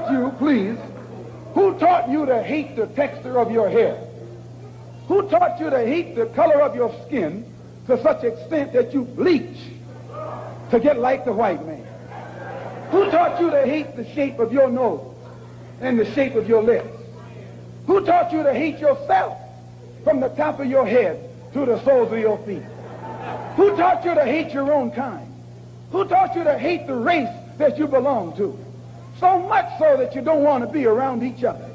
taught you, please, who taught you to hate the texture of your hair? Who taught you to hate the color of your skin to such extent that you bleach to get like the white man? Who taught you to hate the shape of your nose and the shape of your lips? Who taught you to hate yourself from the top of your head to the soles of your feet? Who taught you to hate your own kind? Who taught you to hate the race that you belong to? So much so that you don't want to be around each other.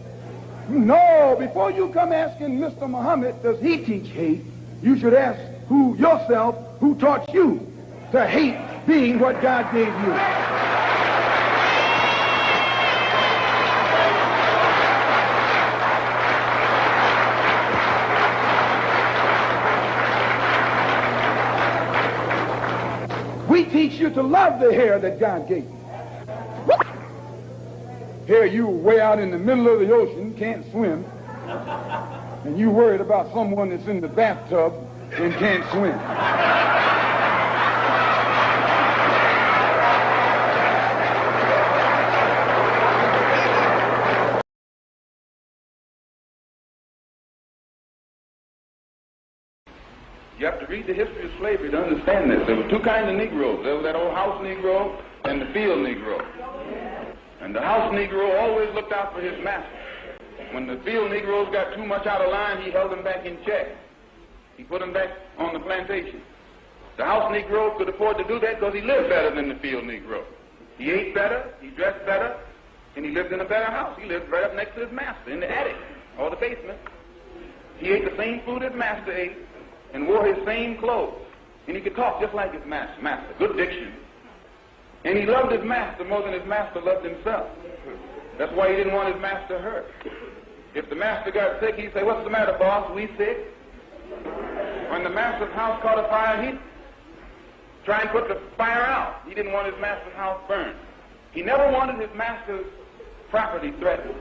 No, before you come asking Mr. Muhammad, does he teach hate, you should ask yourself who taught you to hate being what God gave you. We teach you to love the hair that God gave you. Here you way out in the middle of the ocean, can't swim, and you worried about someone that's in the bathtub and can't swim. You have to read the history of slavery to understand this. There were two kinds of Negroes. There was that old house Negro and the field Negro. And the house Negro always looked out for his master. When the field Negroes got too much out of line, he held them back in check. He put them back on the plantation. The house Negro could afford to do that because he lived better than the field Negro. He ate better, he dressed better, and he lived in a better house. He lived right up next to his master in the attic or the basement. He ate the same food his master ate and wore his same clothes. And he could talk just like his master. Good diction. And he loved his master more than his master loved himself. That's why he didn't want his master hurt. If the master got sick, he'd say, "What's the matter, boss? We sick?" When the master's house caught a fire, he'd try and put the fire out. He didn't want his master's house burned. He never wanted his master's property threatened.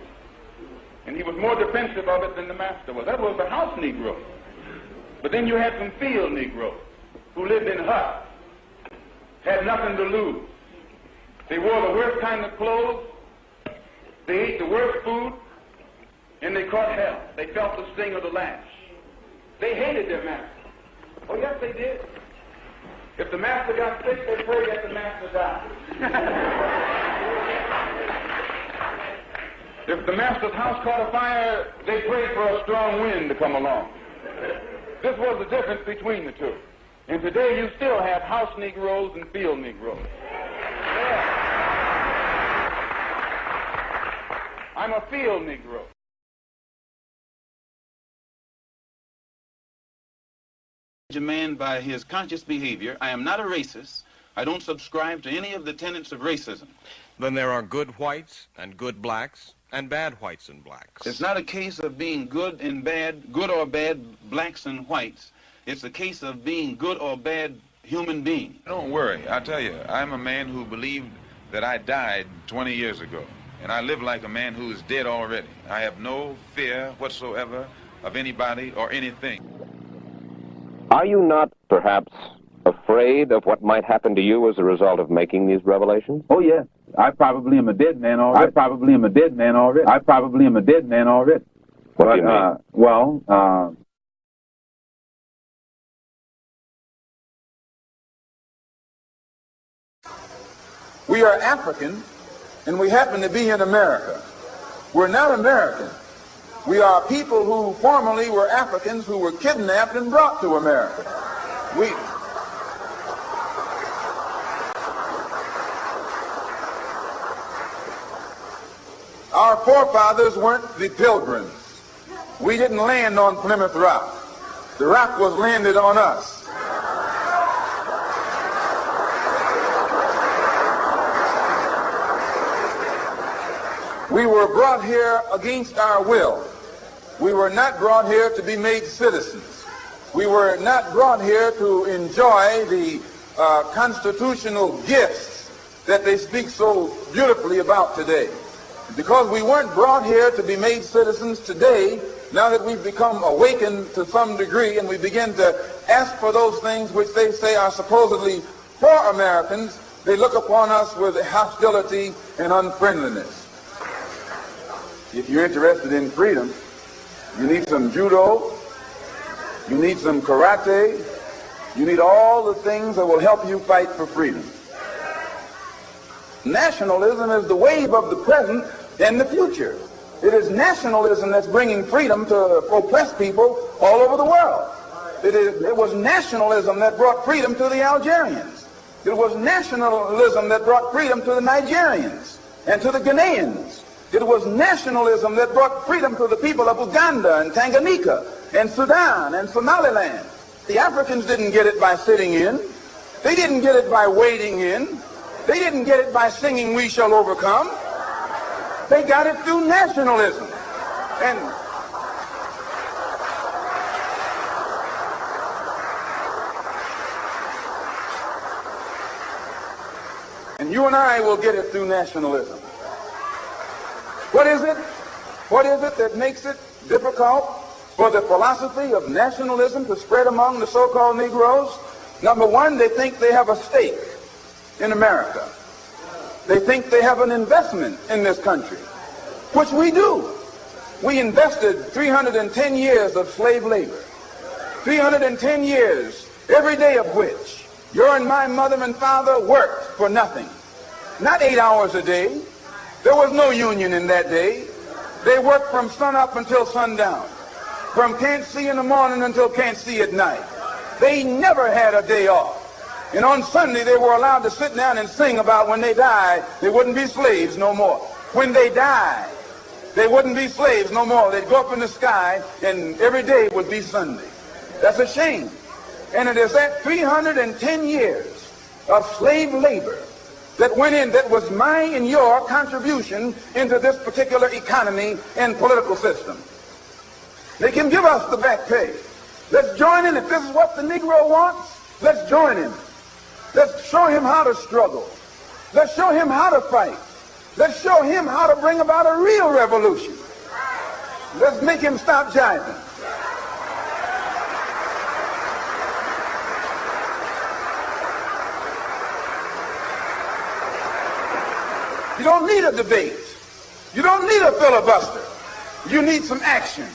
And he was more defensive of it than the master was. That was the house Negro. But then you had some field Negroes who lived in huts, had nothing to lose. They wore the worst kind of clothes, they ate the worst food, and they caught hell. They felt the sting of the lash. They hated their master. Oh, yes, they did. If the master got sick, they prayed that the master died. If the master's house caught a fire, they prayed for a strong wind to come along. This was the difference between the two. And today you still have house Negroes and field Negroes. I'm a field Negro. A man by his conscious behavior. I am not a racist. I don't subscribe to any of the tenets of racism. Then there are good whites and good blacks and bad whites and blacks. It's not a case of being good and bad, good or bad blacks and whites. It's a case of being good or bad human beings. Don't worry. I tell you, I'm a man who believed that I died 20 years ago. And I live like a man who is dead already. I have no fear whatsoever of anybody or anything. Are you not, perhaps, afraid of what might happen to you as a result of making these revelations? Oh, yes. I probably am a dead man already. What do you mean? We are African, and we happen to be in America. We're not American. We are people who formerly were Africans who were kidnapped and brought to America. Our forefathers weren't the Pilgrims. We didn't land on Plymouth Rock. The rock was landed on us. We were brought here against our will. We were not brought here to be made citizens. We were not brought here to enjoy the constitutional gifts that they speak so beautifully about today. Because we weren't brought here to be made citizens today, now that we've become awakened to some degree and we begin to ask for those things which they say are supposedly for Americans, they look upon us with hostility and unfriendliness. If you're interested in freedom, you need some judo, you need some karate, you need all the things that will help you fight for freedom. Nationalism is the wave of the present and the future. It is nationalism that's bringing freedom to oppressed people all over the world. It was nationalism that brought freedom to the Algerians. It was nationalism that brought freedom to the Nigerians and to the Ghanaians. It was nationalism that brought freedom to the people of Uganda and Tanganyika and Sudan and Somaliland. The Africans didn't get it by sitting in. They didn't get it by wading in. They didn't get it by singing "We Shall Overcome." They got it through nationalism. And you and I will get it through nationalism. What is it? What is it that makes it difficult for the philosophy of nationalism to spread among the so-called Negroes? Number one, they think they have a stake in America. They think they have an investment in this country, which we do. We invested 310 years of slave labor, 310 years, every day of which your and my mother and father worked for nothing. Not 8 hours a day. There was no union in that day. They worked from sun up until sundown, from can't see in the morning until can't see at night. They never had a day off. And on Sunday, they were allowed to sit down and sing about when they died, they wouldn't be slaves no more. When they died, they wouldn't be slaves no more. They'd go up in the sky, and every day would be Sunday. That's a shame. And it is that 310 years of slave labor that went in, that was my and your contribution into this particular economy and political system. They can give us the back pay. Let's join in. If this is what the Negro wants, let's join him. Let's show him how to struggle. Let's show him how to fight. Let's show him how to bring about a real revolution. Let's make him stop jiving. You don't need a debate. You don't need a filibuster. You need some action.